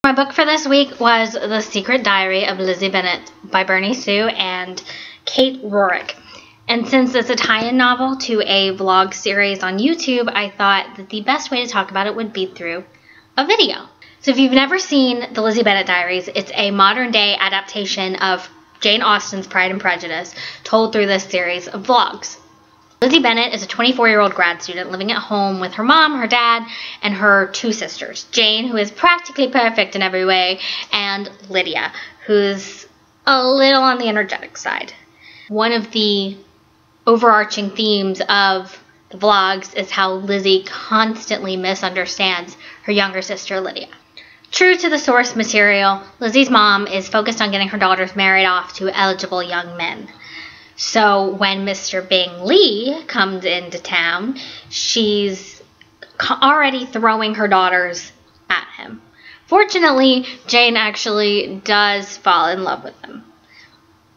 My book for this week was The Secret Diary of Lizzie Bennet by Bernie Sue and Kate Rorick. And since it's a tie-in novel to a vlog series on YouTube, I thought that the best way to talk about it would be through a video. So if you've never seen the Lizzie Bennet Diaries, it's a modern-day adaptation of Jane Austen's Pride and Prejudice told through this series of vlogs. Lizzie Bennet is a 24-year-old grad student living at home with her mom, her dad, and her two sisters, Jane, who is practically perfect in every way, and Lydia, who's a little on the energetic side. One of the overarching themes of the vlogs is how Lizzie constantly misunderstands her younger sister, Lydia. True to the source material, Lizzie's mom is focused on getting her daughters married off to eligible young men. So when Mr. Bingley comes into town, she's already throwing her daughters at him. Fortunately, Jane actually does fall in love with him.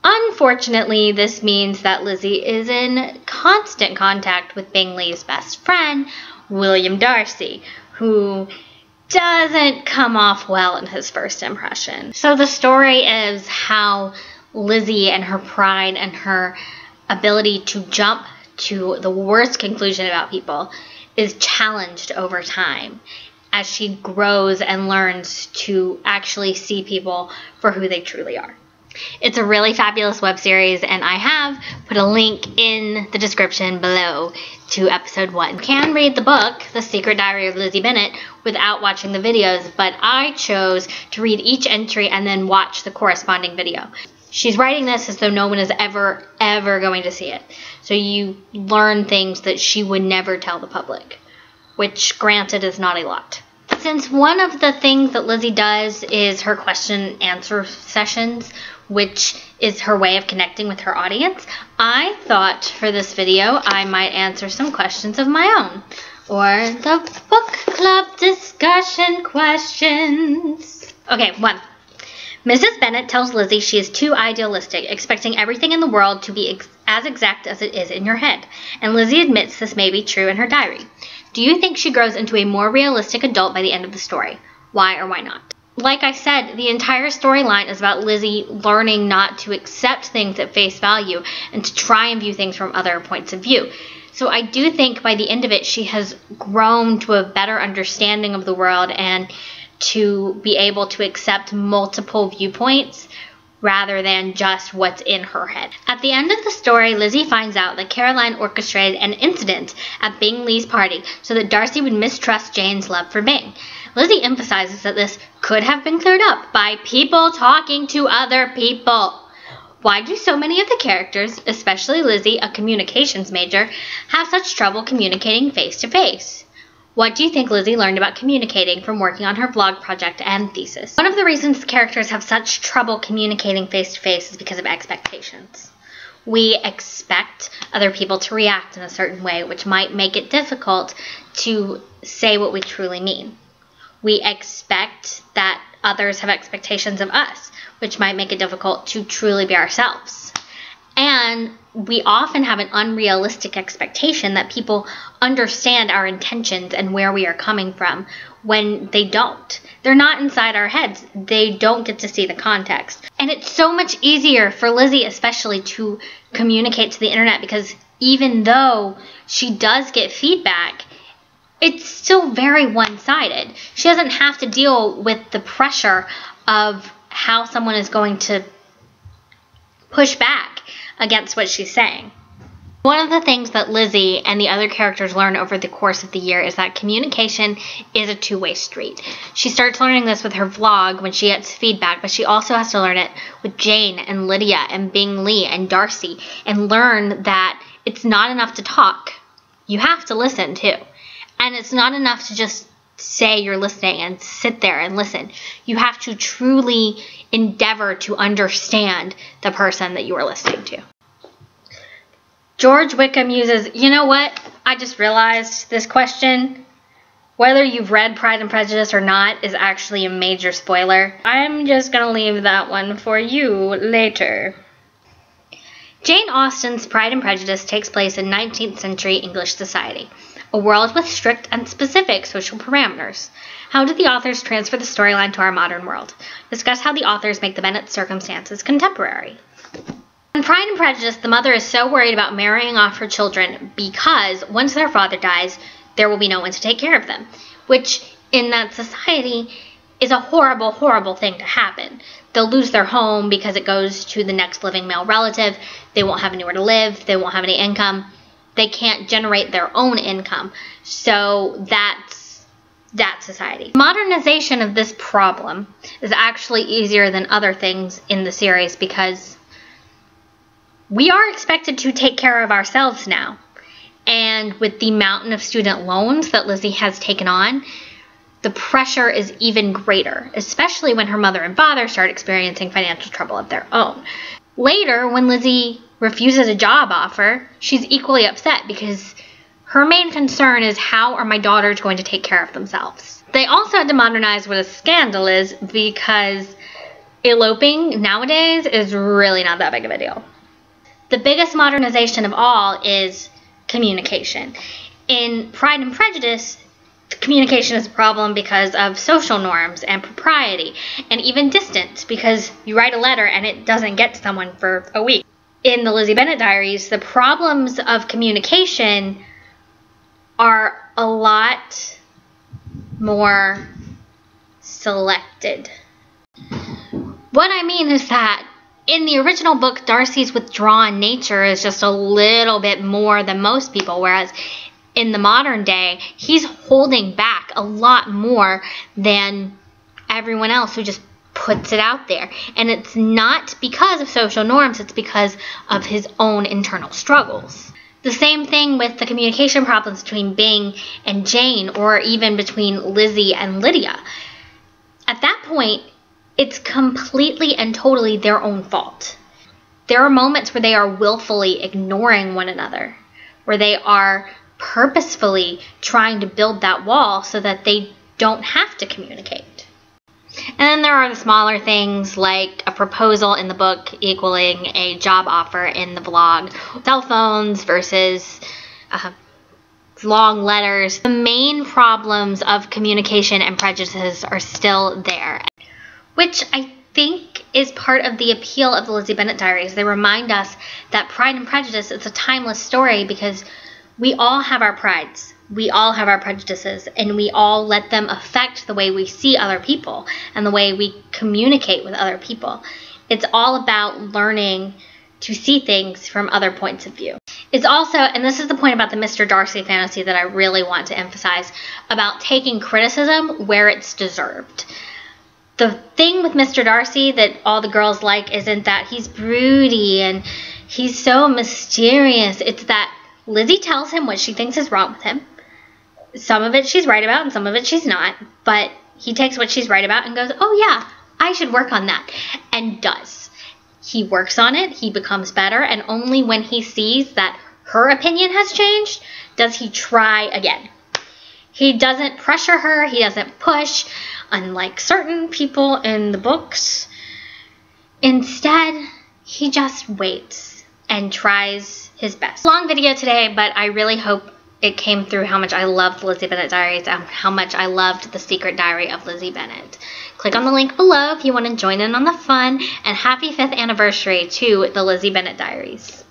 Unfortunately, this means that Lizzie is in constant contact with Bingley's best friend, William Darcy, who doesn't come off well in his first impression. So the story is how Lizzie and her pride and her ability to jump to the worst conclusion about people is challenged over time as she grows and learns to actually see people for who they truly are. It's a really fabulous web series, and I have put a link in the description below to episode 1. You can read the book, The Secret Diary of Lizzie Bennet, without watching the videos, but I chose to read each entry and then watch the corresponding video. She's writing this as though no one is ever going to see it. So you learn things that she would never tell the public, which, granted, is not a lot. Since one of the things that Lizzie does is her question and answer sessions, which is her way of connecting with her audience, I thought for this video I might answer some questions of my own, or the book club discussion questions. Okay, 1. Mrs. Bennet tells Lizzie she is too idealistic, expecting everything in the world to be as exact as it is in your head, and Lizzie admits this may be true in her diary. Do you think she grows into a more realistic adult by the end of the story? Why or why not? Like I said, the entire storyline is about Lizzie learning not to accept things at face value and to try and view things from other points of view. So I do think by the end of it, she has grown to a better understanding of the world and to be able to accept multiple viewpoints rather than just what's in her head. At the end of the story, Lizzie finds out that Caroline orchestrated an incident at Bingley's party so that Darcy would mistrust Jane's love for Bing. Lizzie emphasizes that this could have been cleared up by people talking to other people. Why do so many of the characters, especially Lizzie, a communications major, have such trouble communicating face-to-face? What do you think Lizzie learned about communicating from working on her blog project and thesis? One of the reasons the characters have such trouble communicating face-to-face is because of expectations. We expect other people to react in a certain way, which might make it difficult to say what we truly mean. We expect that others have expectations of us, which might make it difficult to truly be ourselves. And we often have an unrealistic expectation that people understand our intentions and where we are coming from when they don't. They're not inside our heads. They don't get to see the context. And it's so much easier for Lizzie especially to communicate to the internet because even though she does get feedback, it's still very one-sided. She doesn't have to deal with the pressure of how someone is going to push back against what she's saying. One of the things that Lizzie and the other characters learn over the course of the year is that communication is a two-way street. She starts learning this with her vlog when she gets feedback, but she also has to learn it with Jane and Lydia and Bingley and Darcy and learn that it's not enough to talk. You have to listen too. And it's not enough to just say you're listening and sit there and listen. You have to truly endeavor to understand the person that you are listening to. George Wickham uses, you know what? I just realized this question, whether you've read Pride and Prejudice or not, is actually a major spoiler. I'm just going to leave that one for you later. Jane Austen's Pride and Prejudice takes place in 19th century English society. a world with strict and specific social parameters. How did the authors transfer the storyline to our modern world? Discuss how the authors make the Bennet circumstances contemporary. In Pride and Prejudice, the mother is so worried about marrying off her children because once their father dies, there will be no one to take care of them, which in that society is a horrible, horrible thing to happen. They'll lose their home because it goes to the next living male relative. They won't have anywhere to live. They won't have any income. They can't generate their own income. So that's that society. Modernization of this problem is actually easier than other things in the series because we are expected to take care of ourselves now. And with the mountain of student loans that Lizzie has taken on, the pressure is even greater, especially when her mother and father start experiencing financial trouble of their own. Later, when Lizzie refuses a job offer, she's equally upset because her main concern is how are my daughters going to take care of themselves. They also had to modernize what a scandal is because eloping nowadays is really not that big of a deal. The biggest modernization of all is communication. In Pride and Prejudice, communication is a problem because of social norms and propriety and even distance because you write a letter and it doesn't get to someone for a week. In the Lizzie Bennet Diaries, the problems of communication are a lot more selected. What I mean is that in the original book, Darcy's withdrawn nature is just a little bit more than most people, whereas in the modern day, he's holding back a lot more than everyone else who just puts it out there. And it's not because of social norms, it's because of his own internal struggles. The same thing with the communication problems between Bing and Jane, or even between Lizzie and Lydia. At that point, it's completely and totally their own fault. There are moments where they are willfully ignoring one another, where they are purposefully trying to build that wall so that they don't have to communicate. And then there are the smaller things like a proposal in the book equaling a job offer in the vlog, cell phones versus long letters. The main problems of communication and prejudices are still there, which I think is part of the appeal of the Lizzie Bennet Diaries. They remind us that Pride and Prejudice is a timeless story because we all have our prides, we all have our prejudices, and we all let them affect the way we see other people and the way we communicate with other people. It's all about learning to see things from other points of view. It's also, and this is the point about the Mr. Darcy fantasy that I really want to emphasize, about taking criticism where it's deserved. The thing with Mr. Darcy that all the girls like isn't that he's broody and he's so mysterious. It's that Lizzie tells him what she thinks is wrong with him. Some of it she's right about and some of it she's not. But he takes what she's right about and goes, oh yeah, I should work on that. And does. He works on it, he becomes better, and only when he sees that her opinion has changed does he try again. He doesn't pressure her, he doesn't push, unlike certain people in the books. Instead, he just waits and tries his best. Long video today, but I really hope it came through how much I loved Lizzie Bennet Diaries and how much I loved The Secret Diary of Lizzie Bennet. Click on the link below if you want to join in on the fun, and happy 5th anniversary to the Lizzie Bennet Diaries.